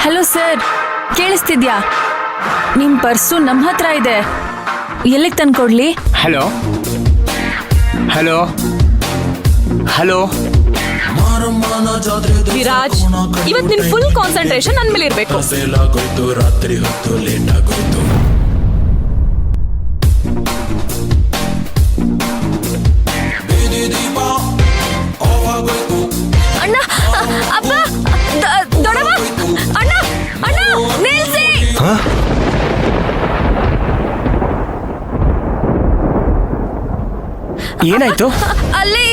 Hello sir, ಕೇಳಿಸ್ತಿದ್ಯಾ? ನಿಮ್ purse ನಮ್ಮ ಹತ್ರ ಇದೆ, ಎಲ್ಲಿಗೆ ತಂದ್ಕೊಡ್ಲಿ? ಹಲೋ ಹಲೋ ಹಲೋ ವಿರಾಜ್, ಇವತ್ ನಿನ್ ಫುಲ್ ಕಾನ್ಸಂಟ್ರೇಷನ್ ನನ್ ಮೇಲೆ ಇರ್ಬೇಕು. ರಾತ್ರಿ ಹೊತ್ತು ಲೇಟ್ ಆಗೋಯ್ತು. ಅಣ್ಣ, ಅಪ್ಪ, ದೊಡವ, ಅಣ್ಣ, ಅಣ್ಣ, ನಿಲ್ಸಿ! ಏನಾಯ್ತು? ಅಲ್ಲಿ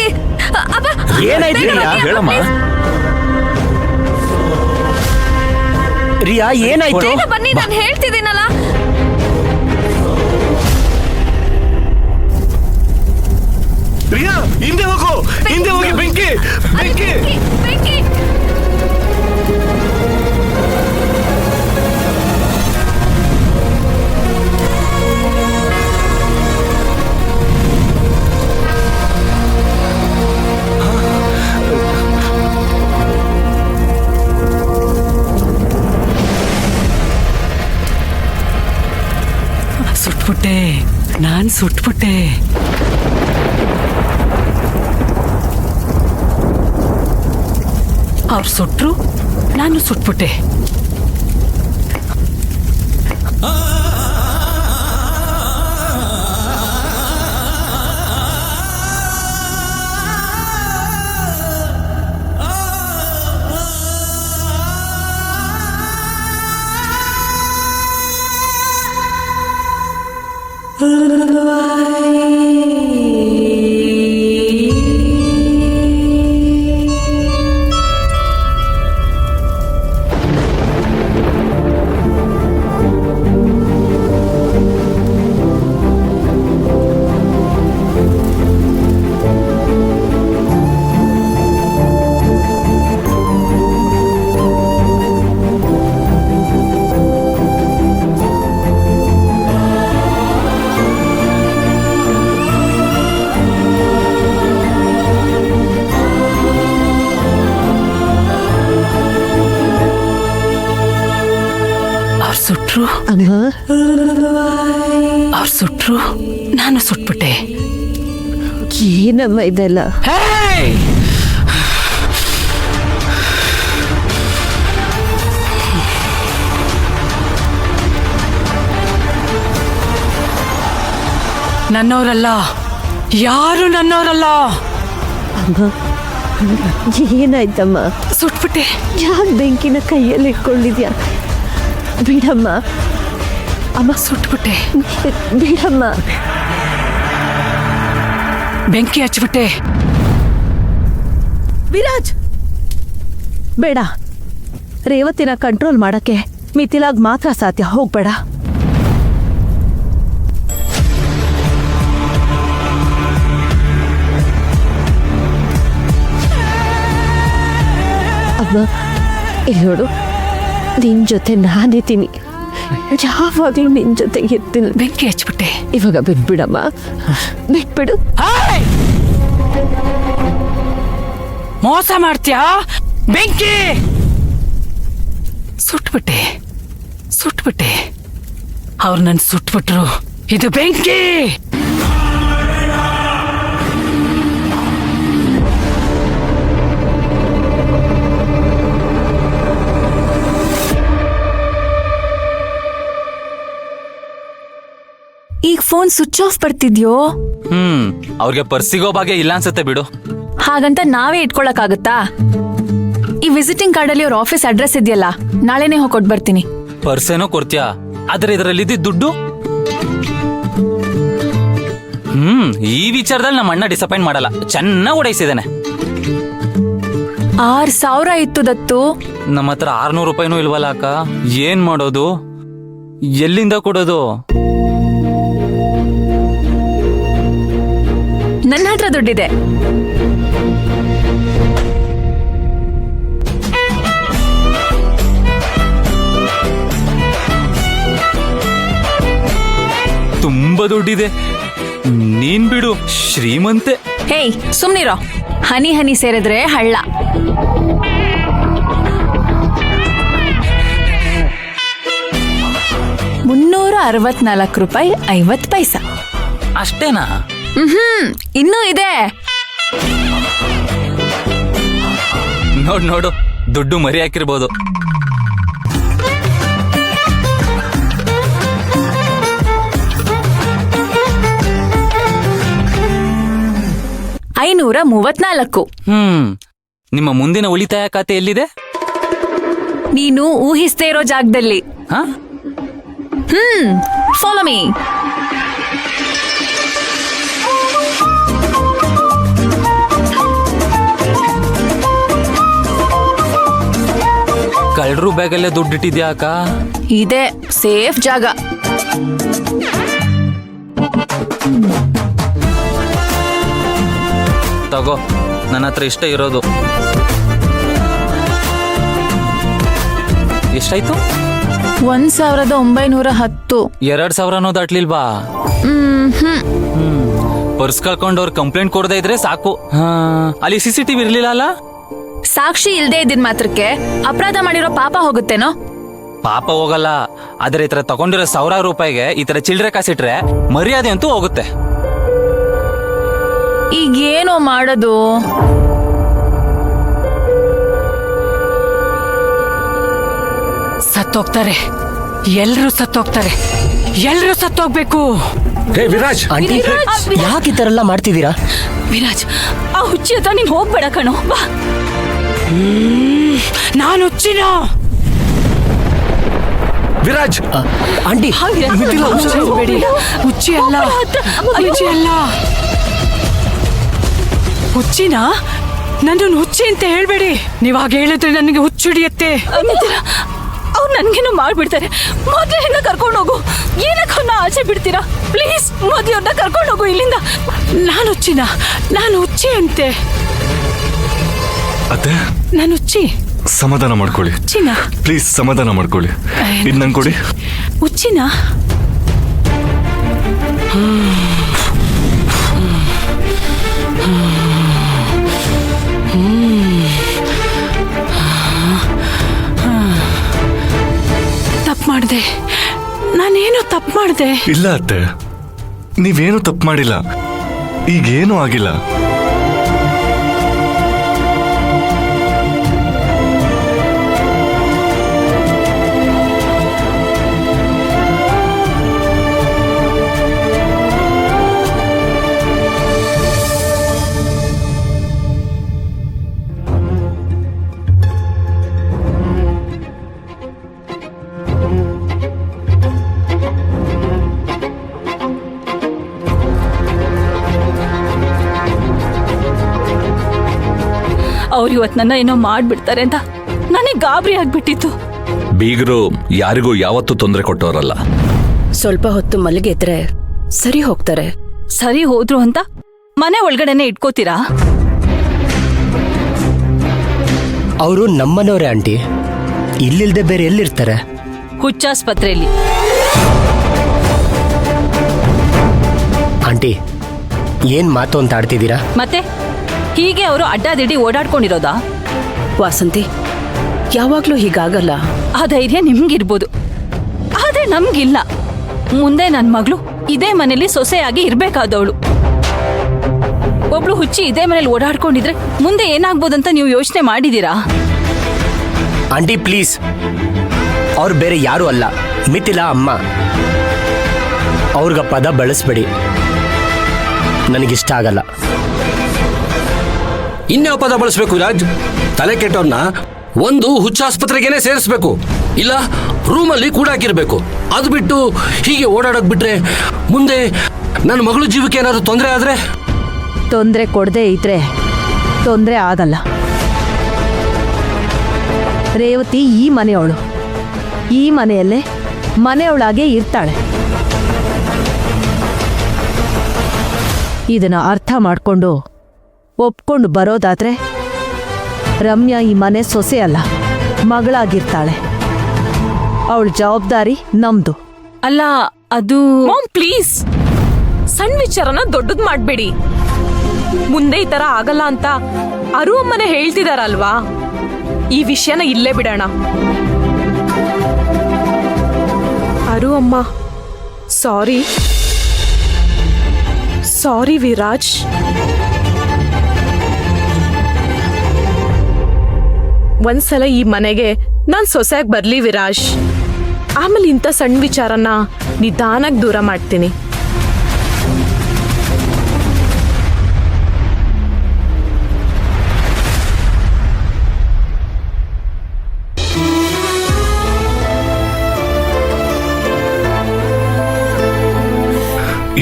ಅಪ್ಪ, ಏನಾಯ್ತು ರಿಯಾ? ಹೇಳಮ್ಮ. ರಿಯಾ ಏನಾಯ್ತು? ಬೇಗ ಬನ್ನಿ, ನಾನು ಹೇಳ್ತಿದ್ದೀನಲ್ಲ. ರಿಯಾ, ಹಿಂದೆ ಹೋಗು, ಹಿಂದೆ ಹೋಗಿ. ಬೆಂಕಿ ಬೆಂಕಿ. ಬೆಂಕಿ! ಸುಟ್ಬಿಟ್ಟೆ, ನಾನ್ ಸುಟ್ಬಿಟ್ಟೆ. ಅವ್ರು ಸುಟ್ರು, ನಾನು ಸುಟ್ಬಿಟ್ಟೆ. ಅವ್ರು ಸುಟ್ರು, ನಾನು ಸುಟ್ಬಿಟ್ಟೆ. ಏನಮ್ಮ ಇದೆಲ್ಲ? ನನ್ನವರಲ್ಲ, ಯಾರು ನನ್ನವರಲ್ಲ. ಅಮ್ಮ, ಏನಾಯ್ತಮ್ಮ? ಸುಟ್ಬಿಟ್ಟೆ. ಯಾಕೆ ಬೆಂಕಿನ ಕೈಯಲ್ಲಿ ಇಟ್ಕೊಂಡಿದ್ಯಾ? ಬಿಡಮ್ಮ. ಅಮ್ಮ, ಸುಟ್ಬಿಟ್ಟೆ. ಬಿಡಮ್ಮ. ಬೆಂಕಿ ಹಚ್ಬಿಟ್ಟೆ. ವಿರಾಜ್, ಬೇಡ. ರೇವತಿನ ಕಂಟ್ರೋಲ್ ಮಾಡಕ್ಕೆ ಮಿಥಿಲಾಗ್ ಮಾತ್ರ ಸಾಧ್ಯ. ಹೋಗ್ಬೇಡ. ಅಮ್ಮ, ಇಲ್ಲಿ ನೋಡು, ನಿನ್ ಜೊತೆ ನಾನಿದ್ದೀನಿ. ಯಾವಾಗ್ಲೂ ನಿನ್ ಜೊತೆ ಇರ್ತೀನಿ. ಬೆಂಕಿ ಹಚ್ಬಿಟ್ಟೆ. ಇವಾಗ ಬಿಟ್ಬಿಡಮ್ಮ, ಬಿಟ್ಬಿಡು. ಮೋಸ ಮಾಡ್ತೀಯಾ? ಬೆಂಕಿ ಸುಟ್ಬಿಟ್ಟೆ, ಸುಟ್ಬಿಟ್ಟೆ. ಅವ್ರು ನನ್ ಸುಟ್ಬಿಟ್ರು. ಇದು ಬೆಂಕಿ. ಈಗ ಫೋನ್ ಸ್ವಿಚ್ ಆಫ್ ಬರ್ತಿದ್ಯೋ? ಅವ್ರಿಗೆ ಪರ್ಸಿಗೋ ಭಾಗ್ಯ ಇಲ್ಲ ಅನ್ಸುತ್ತೆ ಬಿಡು. ಹಾಗಂತ ನಾವೇ ಇಟ್ಕೊಳಕ್ಕಾಗತ್ತಾ? ಈ ವಿಸಿಟಿಂಗ್ ಕಾರ್ಡ್ ಅಲ್ಲಿ ಅವ್ರ ಆಫೀಸ್ ಅಡ್ರೆಸ್ ಇದೆಯಲ್ಲ, ನಾಳೆನೇ ಹೋಗಿ ಬರ್ತೀನಿ. ಪರ್ಸೇನೋ ಕೊಡ್ತೀಯಾ, ಆದ್ರೆ ಇದರಲ್ಲಿ ದುಡ್ಡು. ಈ ವಿಚಾರದಲ್ಲಿ ನಮ್ಮ ಅಣ್ಣ ಡಿಸಪಾಯಿಂಟ್ ಮಾಡಲ್ಲ, ಚೆನ್ನಾಗಿ ಓಡೈಸಿದಾನೆ. 6,000 ಇತ್ತು ದತ್ತು. ನಮ್ಮ ಹತ್ರ 600 ರೂಪಾಯಿನೂ ಇಲ್ವಲ್ಲ ಅಕ್ಕ. ಏನ್ ಮಾಡೋದು? ಎಲ್ಲಿಂದ ಕೊಡೋದು? ನನ್ನ ಹತ್ರ ದುಡ್ಡಿದೆ. ತುಂಬಾ ದುಡ್ಡಿದೆ. ನೀನ್ ಬಿಡು, ಶ್ರೀಮಂತೆ. ಹೇಯ್, ಸುಮ್ನಿರೋ. ಹನಿ ಹನಿ ಸೇರಿದ್ರೆ ಹಳ್ಳ. ರೂಪಾಯಿ ಅಷ್ಟೇನಾ? ಇನ್ನೂ ಇದೆ. ನೋಡು ದುಡ್ಡು ಮರಿ ಹಾಕಿರ್ಬೋದು. $534. ನಿಮ್ಮ ಮುಂದಿನ ಉಳಿತಾಯ ಖಾತೆ ಎಲ್ಲಿದೆ? ನೀನು ಊಹಿಸ್ದೇ ಇರೋ ಜಾಗದಲ್ಲಿ. ಹಾ, ಫಾಲೋ ಮೀ. ಕಳ್ಳರು ಬ್ಯಾಗಲ್ಲೇ ದುಡ್ಡಿಟ್ಟಿದ್ಯಾ ಅಕ್ಕ? ಇದೆ ಸೇಫ್ ಜಾಗ. ತಗೋ, ನನ್ನ ಹತ್ರ ಇಷ್ಟ ಇರೋದು. ಎಷ್ಟಾಯ್ತು? 1910. 2,000 ದಾಟ್ಲಿಲ್ವಾ? ಪರ್ಸ್ ಕಳ್ಕೊಂಡವ್ರು ಕಂಪ್ಲೇಂಟ್ ಕೊಡದೇ ಇದ್ರೆ ಸಾಕು. ಅಲ್ಲಿ CCTV ಇರ್ಲಿಲ್ಲ ಅಲ್ಲ? ಸಾಕ್ಷಿ ಇಲ್ದೇ ಇದ್ದಿದ್ ಮಾತ್ರಕ್ಕೆ ಅಪರಾಧ ಮಾಡಿರೋ ಪಾಪ ಹೋಗುತ್ತೇನೋ? ಪಾಪ ಹೋಗಲ್ಲ, ಆದ್ರೆ ಈ ತರ ತಗೊಂಡಿರೋ 1,000 ರೂಪಾಯಿಗೆ ಈ ತರ ಚಿಲ್ಡ್ರೆ ಕಾಸಿಟ್ರೆ ಮರ್ಯಾದೆ ಅಂತೂ ಹೋಗುತ್ತೆ. ಈಗೇನೋ ಮಾಡೋದು? ಸತ್ತೋಗ್ತಾರೆ, ಎಲ್ರೂ ಸತ್ತೋಗ್ತಾರೆ, ಎಲ್ರೂ ಸತ್ತೋಗ್ಬೇಕು. ಹೇ ವಿರಾಜ್, ಆಂಟಿ ಯಾಕೆ ಈ ತರ ಎಲ್ಲ ಮಾಡ್ತಿದ್ದೀರಾ? ವಿರಾಜ್, ಆ ಹುಚ್ಚಿ ಹತ್ರ ನೀನ್ ಹೋಗ್ಬೇಡ ಕಣೋ, ಬಾ. ನಾನು ಹುಚ್ಚಿನ? ವಿರಾಜ್, ಆಂಟಿ ಬೇಡಿ, ಹುಚ್ಚಿ ಅಲ್ಲ, ಹುಚ್ಚಿ ಅಲ್ಲ. ಹುಚ್ಚಿನ? ನನ್ನನ್ನು ಹುಚ್ಚಿ ಅಂತ ಹೇಳ್ಬೇಡಿ. ನೀವಾಗ ಹೇಳಿದ್ರೆ ನನಗೆ ಹುಚ್ಚು ಹಿಡಿಯತ್ತೆ. ಅವ್ರು ನನ್ಗೇನು ಮಾಡ್ಬಿಡ್ತಾರೆ. ಮೊದ್ಲೇ ಕರ್ಕೊಂಡು ಹೋಗು. ಏನಕ್ಕೆ ಅವ್ರನ್ನ ಆಚೆ ಬಿಡ್ತೀರಾ? ಪ್ಲೀಸ್ ಮೊದ್ಲವ್ರನ್ನ ಕರ್ಕೊಂಡು ಹೋಗು ಇಲ್ಲಿಂದ. ನಾನು ಹುಚ್ಚಿನ? ನಾನು ಹುಚ್ಚಿ ಅಂತೆ. ಅತ್ತೆ, ನಾನು ಹುಚ್ಚಿ. ಸಮಾಧಾನ ಮಾಡ್ಕೊಳ್ಳಿ ಹುಚ್ಚಿನ? ಪ್ಲೀಸ್ ಸಮಾಧಾನ ಮಾಡ್ಕೊಳ್ಳಿ. ಇದು ನಂಗೆ ಕೊಡಿ. ಹುಚ್ಚಿನ? ತಪ್ಪು ಮಾಡಿದೆ. ನಾನೇನು ತಪ್ಪು ಮಾಡಿದೆ? ಇಲ್ಲ ಅತ್ತೆ, ನೀವೇನು ತಪ್ಪು ಮಾಡಿಲ್ಲ. ಈಗೇನೂ ಆಗಿಲ್ಲ. ಅವ್ರು ಇವತ್ತು ನನ್ನ ಏನೋ ಮಾಡ್ಬಿಡ್ತಾರೆ ಅಂತ ನನಗೆ ಗಾಬರಿ ಆಗ್ಬಿಟ್ಟಿತ್ತು. ಬೀಗರು ಯಾರಿಗೂ ಯಾವತ್ತೂ ತೊಂದರೆ ಕೊಟ್ಟವರಲ್ಲ. ಸ್ವಲ್ಪ ಹೊತ್ತು ಮಲಗಿದ್ರೆ ಸರಿ ಹೋಗ್ತಾರೆ. ಸರಿ ಹೋದ್ರು ಅಂತ ಮನೆ ಒಳಗಡೆನೆ ಇಟ್ಕೋತೀರಾ? ಅವರು ನಮ್ಮನವರೇ ಆಂಟಿ, ಇಲ್ಲಿಲ್ದೆ ಬೇರೆ ಎಲ್ಲಿರ್ತಾರೆ? ಹುಚ್ಚಾಸ್ಪತ್ರೆಯಲ್ಲಿ. ಆಂಟಿ, ಏನ್ ಮಾತು ಅಂತ ಆಡ್ತಿದ್ದೀರಾ? ಮತ್ತೆ ಹೀಗೆ ಅವರು ಅಡ್ಡಾದಿಡ್ಡಿ ಓಡಾಡ್ಕೊಂಡಿರೋದಾ? ವಾಸಂತಿ, ಯಾವಾಗ್ಲೂ ಹೀಗಾಗಲ್ಲ. ಆ ಧೈರ್ಯ ನಿಮ್ಗಿರ್ಬೋದು, ಆದ್ರೆ ನಮ್ಗಿಲ್ಲ. ಮುಂದೆ ನನ್ ಮಗಳು ಇದೇ ಮನೇಲಿ ಸೊಸೆಯಾಗಿ ಇರ್ಬೇಕಾದವಳು. ಒಬ್ಳು ಹುಚ್ಚಿ ಇದೇ ಮನೇಲಿ ಓಡಾಡ್ಕೊಂಡಿದ್ರೆ ಮುಂದೆ ಏನಾಗ್ಬೋದಂತ ನೀವು ಯೋಚನೆ ಮಾಡಿದೀರಾ? ಆಂಟಿ ಪ್ಲೀಸ್, ಅವ್ರು ಬೇರೆ ಯಾರು ಅಲ್ಲ, ಮಿಥಿಲಾ ಅಮ್ಮ. ಅವ್ರಿಗ ಪದ ಬಳಸ್ಬೇಡಿ, ನನಗಿಷ್ಟ ಆಗಲ್ಲ. ಇನ್ಯಾವ ಪದ ಬಳಸ್ಬೇಕು ವಿರಾಜ್? ತಲೆ ಕೆಟ್ಟವ್ರನ್ನ ಒಂದು ಹುಚ್ಚಾಸ್ಪತ್ರೆಗೇನೆ ಸೇರಿಸ್ಬೇಕು, ಇಲ್ಲ ರೂಮಲ್ಲಿ ಕೂಡ ಹಾಕಿರ್ಬೇಕು. ಅದು ಬಿಟ್ಟು ಹೀಗೆ ಓಡಾಡಕ್ ಬಿಟ್ರೆ ಮುಂದೆ ನನ್ನ ಮಗಳು ಜೀವಕ್ಕೆ ಏನಾದ್ರು ತೊಂದರೆ ಆದ್ರೆ? ತೊಂದರೆ ಕೊಡದೆ ಇದ್ರೆ ತೊಂದರೆ ಆಗಲ್ಲ. ರೇವತಿ ಈ ಮನೆಯವಳು, ಈ ಮನೆಯಲ್ಲೇ ಮನೆಯೊಳಗೆ ಇರ್ತಾಳೆ. ಇದನ್ನ ಅರ್ಥ ಮಾಡ್ಕೊಂಡು ಒಪ್ಕೊಂಡು ಬರೋದಾದ್ರೆ ರಮ್ಯಾ ಈ ಮನೆ ಸೊಸೆ ಅಲ್ಲ, ಮಗಳಾಗಿರ್ತಾಳೆ. ಅವಳ ಜವಾಬ್ದಾರಿ ನಮ್ದು. ಅಲ್ಲ, ಅದು ಪ್ಲೀಸ್ ಸಣ್ಣ ವಿಚಾರನ ದೊಡ್ಡದ್ ಮಾಡ್ಬೇಡಿ. ಮುಂದೆ ಈ ತರ ಆಗಲ್ಲ ಅಂತ ಅರು ಅಮ್ಮನೆ ಹೇಳ್ತಿದಾರಲ್ವಾ, ಈ ವಿಷಯನ ಇಲ್ಲೇ ಬಿಡೋಣ. ಅರು ಅಮ್ಮ ಸಾರಿ ವಿರಾಜ್. ಒಂದ್ಸಲ ಈ ಮನೆಗೆ ನಾನ್ ಸೊಸೆಯಾಗಿ ಬರ್ಲಿ ವಿರಾಜ್, ಆಮೇಲೆ ಇಂಥ ಸಣ್ಣ ವಿಚಾರನ ನಿಧಾನಕ್ಕೆ ದೂರ ಮಾಡ್ತೀನಿ.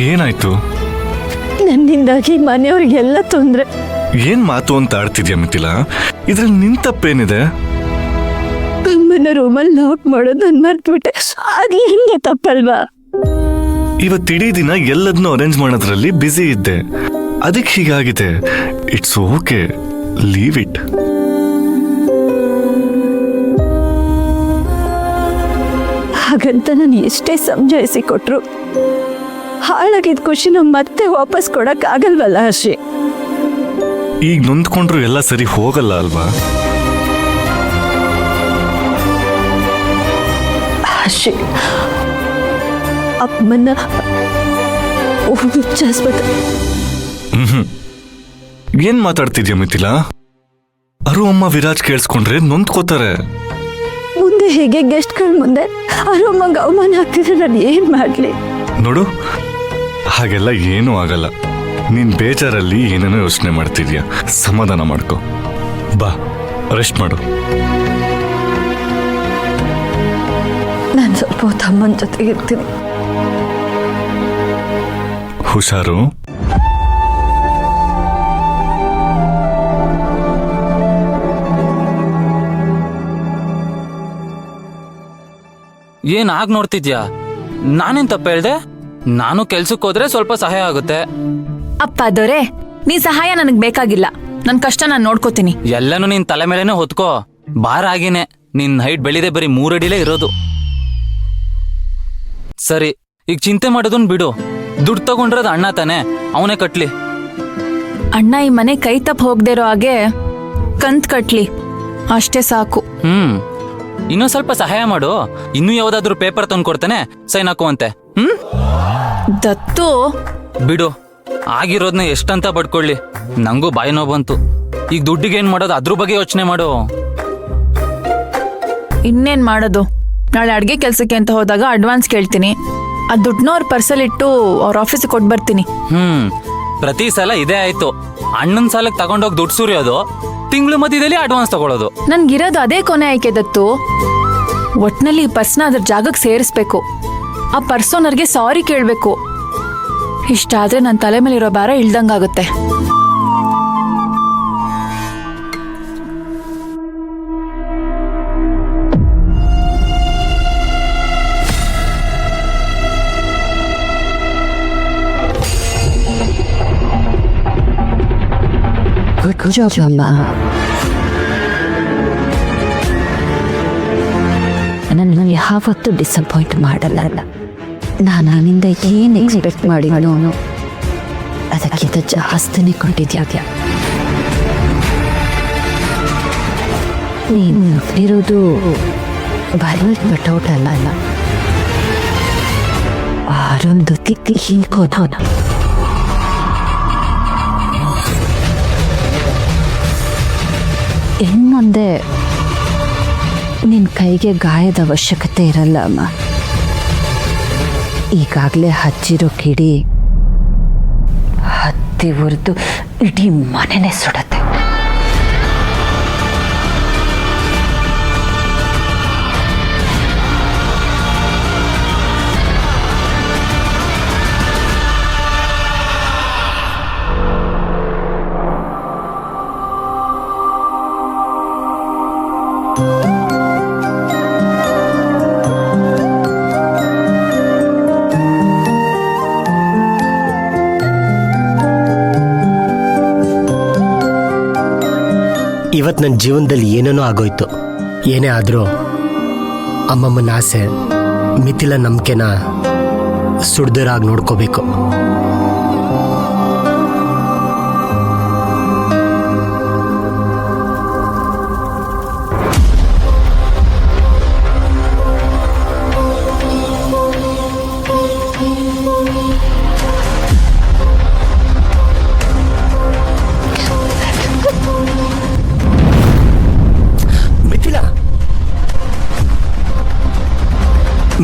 ಏನಾಯ್ತು? ನನ್ನಿಂದಾಗಿ ಮನೆಯವ್ರಿಗೆಲ್ಲ ತೊಂದ್ರೆ. ಏನ್ ಮಾತು ಅಂತ ಆಡ್ತಿದ್ಯಾ ಮಿಥಿಲಾ? ಇದ್ರಲ್ಲಿ ನಿನ್ ತಪ್ಪೇನಿದೆ? ಅಮ್ಮನ ರೂಮಲ್ಲಿ ಲಾಕ್ ಮಾಡೋದು ನಾನು ಮರ್ತ್ಬಿಟ್ಟೆ. ಅದು ಹಿಂಗೆ ತಪ್ಪಲ್ವಾ? ಇವತ್ತಿಡೀ ದಿನ ಎಲ್ಲದನ್ನೂ ಅರೇಂಜ್ ಮಾಡೋದ್ರಲ್ಲಿ ಬ್ಯುಸಿ ಇದ್ದೆ, ಅದಕ್ಕೆ ಹೀಗಾಗಿದೆ. It's okay, leave it. ಹಾಗಂತ ನಾನು ಎಷ್ಟೇ ಸಮಜಾಯಿಸಿ ಕೊಟ್ರು ಹಾಳಾಗಿದ್ದ ಖುಷಿನ ಮತ್ತೆ ವಾಪಸ್ ಕೊಡಕ್ ಆಗಲ್ವಲ್ಲ ಹರ್ಷಿ. ಈಗ ನೊಂದ್ಕೊಂಡ್ರು ಎಲ್ಲ ಸರಿ ಹೋಗಲ್ಲ ಅಲ್ವಾ? ಹರ್ಷಿ, ಅಮ್ಮನ ಏನ್ ಮಾತಾಡ್ತಿದ್ಯಾ ಮಿಥಿಲಾ? ಅರು ಅಮ್ಮ ವಿರಾಜ್ ಕೇಳಿಸ್ಕೊಂಡ್ರೆ ನೊಂದ್ಕೋತಾರೆ. ಮುಂದೆ ಹೇಗೆ ಗೆಸ್ಟ್ಗಳ ಮುಂದೆ ಅಮ್ಮಂಗೆ ಅವಮಾನ ಆಗ್ತಿದ್ರೆ ನಾನು ಏನ್ ಮಾಡ್ಲಿ? ನೋಡು, ಹಾಗೆಲ್ಲ ಏನೂ ಆಗಲ್ಲ. ನೀನ್ ಬೇಜಾರಲ್ಲಿ ಏನೇನೋ ಯೋಚನೆ ಮಾಡ್ತಿದ್ಯಾ. ಸಮಾಧಾನ ಮಾಡ್ಕೊ, ಬಾ ರೆಸ್ಟ್ ಮಾಡು. ನಾನು ಸ್ವಲ್ಪ ಹೊತ್ತು ಅಮ್ಮನ ಜೊತೆಗೆ ಇರ್ತೀನಿ. ಹುಷಾರು. ಏನ್ ಆಗ್ ನೋಡ್ತಿದ್ಯಾ? ನಾನೇನ್ ತಪ್ಪ ಹೇಳ್ದೆ? ನಾನು ಕೆಲ್ಸಕ್ಕೆ ಹೋದ್ರೆ ಸ್ವಲ್ಪ ಸಹಾಯ ಆಗುತ್ತೆ. ಅಪ್ಪ ದೊರೆ, ನೀ ಸಹಾಯ ನನಗ್ ಬೇಕಾಗಿಲ್ಲ. ನನ್ ಕಷ್ಟ ನಾನ್ ನೋಡ್ಕೋತೀನಿ. ಎಲ್ಲನೂ ನಿನ್ ತಲೆ ಮೇಲೆನೆ ಹೊತ್ಕೋ. ಬಾರ ಆಗಿನೇ ನಿನ್ ಹೈಟ್ ಬೆಳಿದೆ ಬರೀ 3 ಅಡಿಲೇ ಇರೋದು. ಸರಿ, ಈಗ ಚಿಂತೆ ಮಾಡೋದನ್ ಬಿಡು. ದುಡ್ಡು ತಗೊಂಡ್ರದ್ ಅಣ್ಣ ತಾನೆ, ಅವನೇ ಕಟ್ಲಿ. ಅಣ್ಣ ಈ ಮನೆ ಕೈ ತಪ್ಪ ಹೋಗ್ದೇ ಇರೋ ಹಾಗೆ ಕಂತ್ ಕಟ್ಲಿ, ಅಷ್ಟೇ ಸಾಕು. ಇನ್ನೂ ಸ್ವಲ್ಪ ಸಹಾಯ ಮಾಡು. ಇನ್ನೂ ಯಾವ್ದಾದ್ರು ಪೇಪರ್ ತಂದು ಕೊಡ್ತಾನೆ, ಸೈನ್ ಹಾಕುವಂತೆ. ದತ್ತು, ಬಿಡು, ಆಗಿರೋದ್ನ ಎಷ್ಟಂತ ಬಡ್ಕೊಳ್ಳಿ. ನಂಗೂ ಬಾಯಿ ನೋವು ಬಂತು. ಈಗ ದುಡ್ಡಿಗೆ ಏನ್ ಮಾಡೋದು, ಅದ್ರ ಬಗ್ಗೆ ಯೋಚನೆ ಮಾಡು. ಇನ್ನೇನ್ ಮಾಡೋದು? ನಾಳೆ ಅಡ್ಗೆ ಕೆಲ್ಸಕ್ಕೆ ಅಂತ ಹೋದಾಗ ಅಡ್ವಾನ್ಸ್ ಕೇಳ್ತೀನಿ. ಆ ದುಡ್ಡನ್ನ ಅವ್ರ ಪರ್ಸಲ್ ಇಟ್ಟು ಅವ್ರ ಆಫೀಸಿಗೆ ಕೊಟ್ಟು ಬರ್ತೀನಿ. ಪ್ರತಿ ಸಲ ಇದೇ ಆಯ್ತು. ಅಣ್ಣನ ಸಾಲಕ್ಕೆ ತಗೊಂಡೋಗಿ ದುಡ್ಡು ಸುರಿಯೋದು, ತಿಂಗಳು ಮಧ್ಯದಲ್ಲಿ ಅಡ್ವಾನ್ಸ್ ತಗೊಳ್ಳೋದು. ನನ್ಗಿರೋದು ಅದೇ ಕೊನೆ ಆಯ್ಕೆ ದತ್ತು. ಒಟ್ನಲ್ಲಿ ಈ ಪರ್ಸ್ನ ಅದ್ರ ಜಾಗಕ್ಕೆ ಸೇರಿಸ್ಬೇಕು. ಆ ಪರ್ಸೋನರ್ಗೆ ಸಾರಿ ಕೇಳ್ಬೇಕು. ಇಷ್ಟಾದ್ರೆ ನನ್ನ ತಲೆ ಮೇಲಿರೋ ಭಾರ ಇಳ್ದಂಗಾಗುತ್ತೆ. ನನ್ನ ಯಾವತ್ತೂ ಡಿಸಪಾಯಿಂಟ್ ಮಾಡಲ್ಲ. ನಾನು ನಿನ್ನಿಂದ ಏನು ಎಕ್ಸ್ಪೆಕ್ಟ್ ಮಾಡಿ ಅವನು ಅದಕ್ಕಿಂತ ಜಾಸ್ತಿನೇ ಕೊಟ್ಟಿದ್ಯಾ. ನೀನು ಇರೋದು ಬರೀ ಬಟೌಟ್ ಅಲ್ಲ, ಆರೊಂದು ತಿಕ್ಕಿ ಹೀಗೋಣ. ಇನ್ನೊಂದೇ, ನಿನ್ನ ಕೈಗೆ ಗಾಯದ ಅವಶ್ಯಕತೆ ಇರಲ್ಲ ಅಮ್ಮ. ಈಗಾಗಲೇ ಹಚ್ಚಿರೋ ಕಿಡಿ ಹತ್ತಿ ಉರಿದು ಇಡೀ ಮನೆನೇ ಸುಡತ್ತೆ. ಇವತ್ತು ನನ್ನ ಜೀವನದಲ್ಲಿ ಏನೇನೋ ಆಗೋಯ್ತು. ಏನೇ ಆದರೂ ಅಮ್ಮಮ್ಮನ ಆಸೆ, ಮಿಥಿಲ ನಂಬಿಕೆನ ಸುಡ್ದಿರಾಗಿ ನೋಡ್ಕೋಬೇಕು.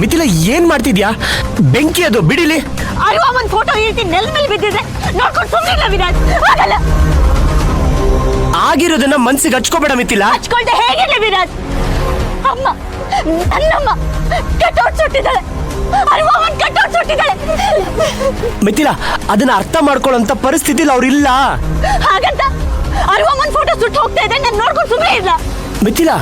ಮಿಥಿಲಾ ಏನ್ ಮಾಡ್ತಿದ್ಯಾ? ಬೆಂಕಿ ಅದು, ಬಿಡಿಲಿ. ಅಲ್ವಾ ಒಂದ್ ಫೋಟೋ ಹೇಳ್ತೀನಿ ನೆಲ ಮೇಲೆ ಬಿದ್ದಿದೆ ನೋಡ್ಕೊಂಡು ಸುಮ್ಮನೆ ವಿರಾಜ್. ಆಗಲ್ಲ, ಆಗಿರೋದನ್ನ ಮನ್ಸಿಗೆ ಹಚ್ಕೋಬೇಡ ಮಿಥಿಲಾ. ಹಚ್ಕೊಳ್ದೆ ಹೇಗಿರ್ಲಿ ವಿರಾಜ್? ಅಮ್ಮ, ನನ್ನಮ್ಮ ಕಟೌಟ್ ಸುಟ್ಟಿದ್ದಾಳೆ. ಅಲ್ವಾ ಒಂದ್ ಕಟೌಟ್ ಸುಟ್ಟಿದ್ದಾಳೆ. ಮಿಥಿಲಾ, ಅದನ್ನ ಅರ್ಥ ಮಾಡ್ಕೊಳ್ಳೋಂತ ಪರಿಸ್ಥಿತಿಲಿ ಅವ್ರಿಲ್ಲ. ಹಾಗಂತ ಅಲ್ವಾ ಒಂದ್ ಫೋಟೋ ಸುಟ್ಟು ಹೋಗ್ತಾ ಇದೆ, ನಾನು ನೋಡ್ಕೊಂಡು ಸುಮ್ಮನೆ ಇಲ್ಲ. ಮಿಥಿಲಾ,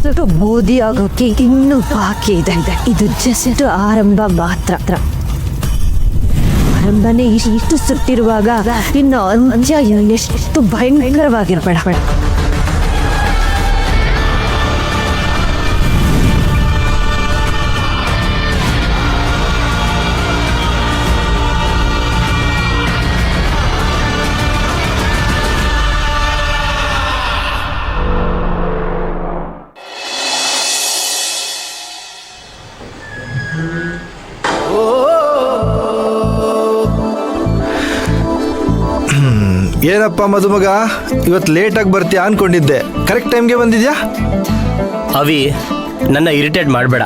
ಸುಟ್ಟು ಬೂದಿ ಆಗೋಕೆ ಇನ್ನೂ ಬಾಕಿ ಇದೆ. ಇದು ಜಸ್ಟ್ ಆರಂಭ ಮಾತ್ರ. ಆರಂಭನೇ ಇಷ್ಟು ಸುಟ್ಟಿರುವಾಗ ಇನ್ನು ಅಂತ್ಯ ಎಷ್ಟು ಭಯಂಕರವಾಗಿರ್ಬೇಡ. ಏನಪ್ಪ ಮದುಮಗ, ಇವತ್ತು ಲೇಟಾಗಿ ಬರ್ತೀಯಾ ಅನ್ಕೊಂಡಿದ್ದೆ, ಕರೆಕ್ಟ್ ಟೈಮ್ಗೆ ಬಂದಿದ್ಯಾ? ಅವಿ, ನನ್ನ ಇರಿಟೇಟ್ ಮಾಡಬೇಡ.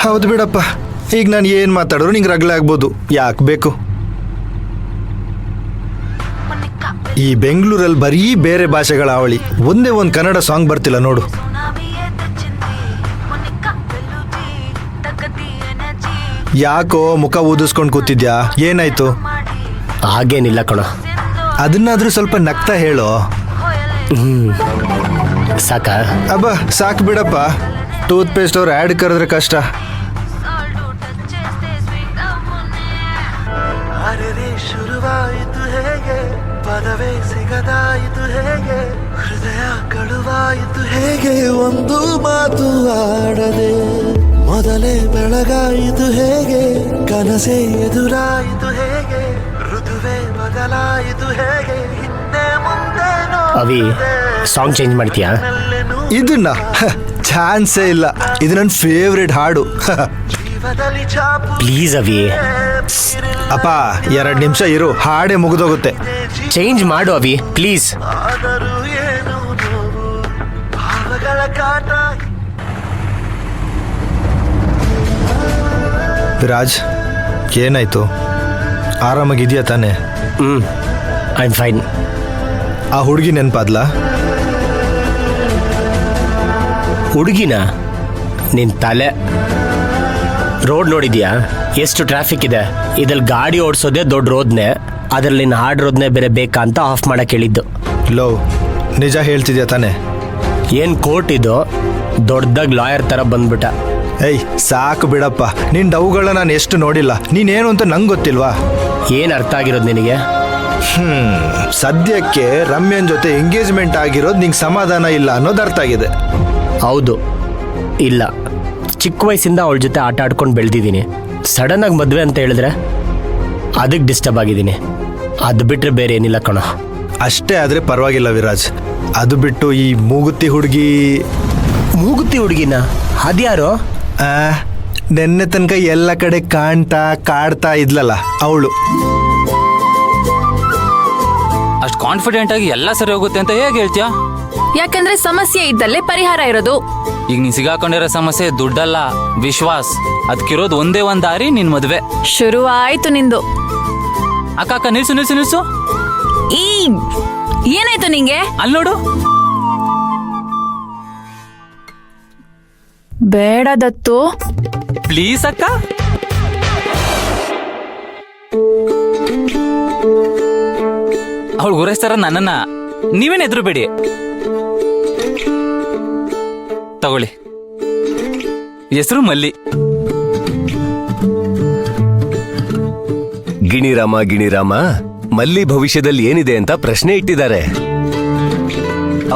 ಹೌದು ಬಿಡಪ್ಪ, ಈಗ ನಾನು ಏನು ಮಾತಾಡೋರು ನಿಂಗೆ ರಗಳೆ ಆಗ್ಬೋದು, ಯಾಕೆ ಬೇಕು? ಈ ಬೆಂಗಳೂರಲ್ಲಿ ಬರೀ ಬೇರೆ ಭಾಷೆಗಳ ಅವಳಿ, ಒಂದೇ ಒಂದು ಕನ್ನಡ ಸಾಂಗ್ ಬರ್ತಿಲ್ಲ ನೋಡು. ಯಾಕೋ ಮುಖ ಊದಿಸ್ಕೊಂಡು ಕೂತಿದ್ಯಾ, ಏನಾಯ್ತು? ಹಾಗೇನಿಲ್ಲ ಕಣೋ. ಅದನ್ನಾದ್ರೂ ಸ್ವಲ್ಪ ನಗ್ತಾ ಹೇಳೋ. ಸಾಕ? ಅಬ್ಬ ಸಾಕು ಬಿಡಪ್ಪ, ಟೂತ್ ಪೇಸ್ಟ್ ಅವ್ರು ಆ್ಯಡ್ ಕರೆದ್ರೆ ಕಷ್ಟ. ಶುರುವಾಯಿತು ಹೇಗೆ, ಪದವೇ ಸಿಗದಾಯಿತು ಹೇಗೆ, ಹೃದಯ ಕಳುವಾಯಿತು ಹೇಗೆ, ಒಂದು ಮಾತು ಆಡದೆ ಮೊದಲೇ ಬೆಳಗಾಯಿತು ಹೇಗೆ, ಕನಸೇ ಎದುರಾಯಿತು ಹೇಗೆ, ಋತುವೇ ಬದಲಾಯಿತು ಹೇಗೆ, ಹಿಂದೆ ಮುಂದೆ ಅವಿ, ಸಾಂಗ್ ಚೇಂಜ್ ಮಾಡ್ತೀಯಾ? ಇದನ್ನ ಚಾನ್ಸೇ ಇಲ್ಲ, ಇದು ನನ್ನ ಫೇವ್ರೆಟ್ ಹಾಡು. ಪ್ಲೀಸ್ ಅವಿ. ಅಪ್ಪ 2 ನಿಮಿಷ ಇರು, ಹಾಡೇ ಮುಗಿದೋಗುತ್ತೆ. ಚೇಂಜ್ ಮಾಡು ಅವಿ, ಪ್ಲೀಸ್. ವಿರಾಜ್, ಏನಾಯ್ತು? ಆರಾಮಾಗಿದೆಯಾ ತಾನೆ? I am fine. ಆ ಹುಡುಗಿ ನೆನಪಾದ್ಲಾ? ಹುಡುಗಿನ? ನಿನ್ ತಲೆ. ರೋಡ್ ನೋಡಿದ್ಯಾ? ಎಷ್ಟು ಟ್ರಾಫಿಕ್ ಇದೆ. ಇದ್ರಲ್ಲಿ ಗಾಡಿ ಓಡಿಸೋದೇ ದೊಡ್ಡ ರೋದ್ನೆ, ಅದ್ರಲ್ಲಿ ನೀನು ಹಾಡಿರೋದ್ನೇ ಬೇರೆ ಬೇಕಾ ಅಂತ ಆಫ್ ಮಾಡಕ್ಕೆ ಹೇಳಿದ್ದು. ಲೋ, ನಿಜ ಹೇಳ್ತಿದ್ಯಾ ತಾನೆ? ಏನು ಕೋರ್ಟ್ ಇದು, ದೊಡ್ಡದಾಗಿ ಲಾಯರ್ ಥರ ಬಂದ್ಬಿಟ್ಟ. ಏಯ್ ಸಾಕು ಬಿಡಪ್ಪ, ನಿನ್ನ ಡೌಗಳನ್ನ ನಾನು ಎಷ್ಟು ನೋಡಿಲ್ಲ. ನೀನೇನು ಅಂತ ನಂಗೆ ಗೊತ್ತಿಲ್ವಾ? ಏನು ಅರ್ಥ ಆಗಿರೋದು ನಿನಗೆ? ಸದ್ಯಕ್ಕೆ ರಮ್ಯನ್ ಜೊತೆ ಎಂಗೇಜ್ಮೆಂಟ್ ಆಗಿರೋದು ನಿಂಗೆ ಸಮಾಧಾನ ಇಲ್ಲ ಅನ್ನೋದು ಅರ್ಥ ಆಗಿದೆ. ಹೌದು, ಇಲ್ಲ. ಚಿಕ್ಕ ವಯಸ್ಸಿಂದ ಅವಳ ಜೊತೆ ಆಟ ಆಡ್ಕೊಂಡು ಬೆಳೆದಿದ್ದೀನಿ. ಸಡನ್ನಾಗಿ ಮದುವೆ ಅಂತ ಹೇಳಿದ್ರೆ ಅದಕ್ಕೆ ಡಿಸ್ಟರ್ಬ್ ಆಗಿದ್ದೀನಿ. ಅದು ಬಿಟ್ಟರೆ ಬೇರೆ ಏನಿಲ್ಲ ಕಣೋ. ಅಷ್ಟೇ ಆದರೆ ಪರವಾಗಿಲ್ಲ ವಿರಾಜ್. ಅದು ಬಿಟ್ಟು ಈ ಮೂಗುತಿ ಹುಡುಗಿನ ಅದ್ಯಾರೋ? ನೆನ್ನೆ ತನಕ ಎಲ್ಲ ಕಡೆ ಕಾಡ್ತಾ ಇದ್ಲಲ್ಲ ಅವಳು. ಅಷ್ಟು ಕಾನ್ಫಿಡೆಂಟ್ ಆಗಿ ಎಲ್ಲ ಸರಿ ಹೋಗುತ್ತೆ ಅಂತ ಹೇಗೆ ಹೇಳ್ತೀಯಾ? ಯಾಕಂದ್ರೆ ಸಮಸ್ಯೆ ಇದ್ದಲ್ಲೇ ಪರಿಹಾರ ಇರೋದು. ಈಗ ನೀನ್ ಸಿಗಾಕೊಂಡಿರೋ ಸಮಸ್ಯೆ ದುಡ್ಡಲ್ಲ, ವಿಶ್ವಾಸ್. ಅದಕ್ಕಿರೋದು ಒಂದೇ ಒಂದ್ ದಾರಿ, ನಿನ್ ಮದ್ವೆ. ಶುರು ಆಯ್ತು ನಿಂದು. ಅಕ್ಕ ಅಕ್ಕ, ನಿಲ್ಸು ನಿಲ್ಸು ನಿಲ್ಸು. ಈ ಏನಾಯ್ತು ನಿಂಗೆ? ಅಲ್ಲಿ ನೋಡು. ಬೇಡ ದತ್ತು. ಪ್ಲೀಸ್ ಅಕ್ಕ. ಅವಳು ಗುರೈಸ್ತಾರ ನನ್ನನ್ನ, ನೀವೇನ್ ಎದುರು ಬೇಡಿ. ತಗೊಳ್ಳಿ, ಹೆಸರು ಮಲ್ಲಿ. ಗಿಣಿರಾಮ, ಮಲ್ಲಿ ಭವಿಷ್ಯದಲ್ಲಿ ಏನಿದೆ ಅಂತ ಪ್ರಶ್ನೆ ಇಟ್ಟಿದ್ದಾರೆ.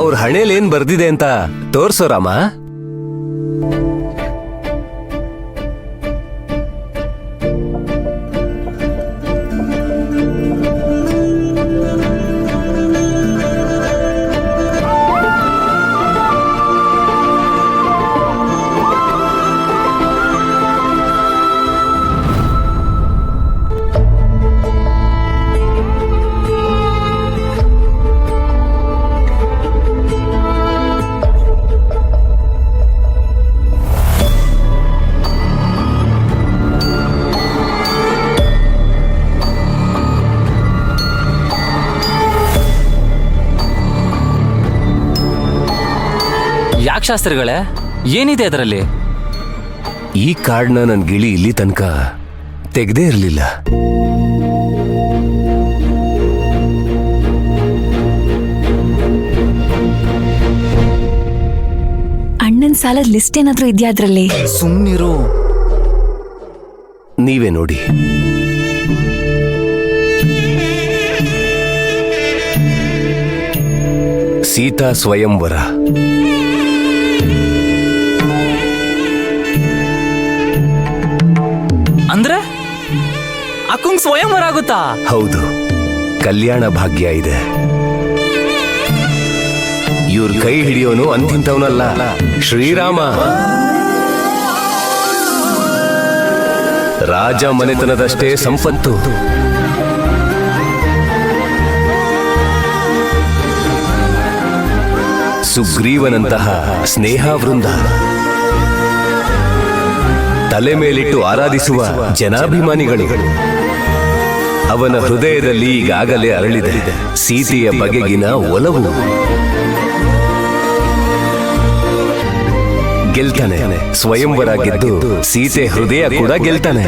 ಅವ್ರ ಹಣೆಯಲ್ಲಿ ಏನ್ ಬರ್ದಿದೆ ಅಂತ ತೋರ್ಸೋ ರಾಮ. ಯಾಕೆ ಶಾಸ್ತ್ರಿಗಳೇ, ಏನಿದೆ ಅದರಲ್ಲಿ? ಈ ಕಾರ್ಡ್ನ ನನ್ ಗಿಳಿ ಇಲ್ಲಿ ತನಕ ತೆಗ್ದೇ ಇರಲಿಲ್ಲ. ಅಣ್ಣನ್ ಸಾಲದ ಲಿಸ್ಟ್ ಏನಾದ್ರೂ ಇದೆಯಾ ಅದ್ರಲ್ಲಿ? ಸುಮ್ನಿರು. ನೀವೇ ನೋಡಿ. ಸೀತಾ ಸ್ವಯಂವರ, ಅಂದ್ರೆ ಅಕ್ಕಂಗ್ ಸ್ವಯಂವರ ಆಗುತ್ತಾ? ಹೌದು, ಕಲ್ಯಾಣ ಭಾಗ್ಯ ಇದೆ. ಇವ್ರ ಕೈ ಹಿಡಿಯೋನು ಅಂತಿಂತವನಲ್ಲ, ಶ್ರೀರಾಮ. ರಾಜ ಮನೆತನದಷ್ಟೇ ಸಂಪತ್ತು. ಸುಗ್ರೀವನಂತಹ ಸ್ನೇಹಾವೃಂದ, ತಲೆ ಮೇಲಿಟ್ಟು ಆರಾಧಿಸುವ ಜನಾಭಿಮಾನಿಗಳು. ಅವನ ಹೃದಯದಲ್ಲಿ ಈಗಾಗಲೇ ಅರಳಿದೆ ಸೀತೆಯ ಬಗೆಗಿನ ಒಲವು. ಗೆಲ್ತಾನೆ, ಸ್ವಯಂವರ ಗೆದ್ದು ಸೀತೆ ಹೃದಯ ಕೂಡ ಗೆಲ್ತಾನೆ.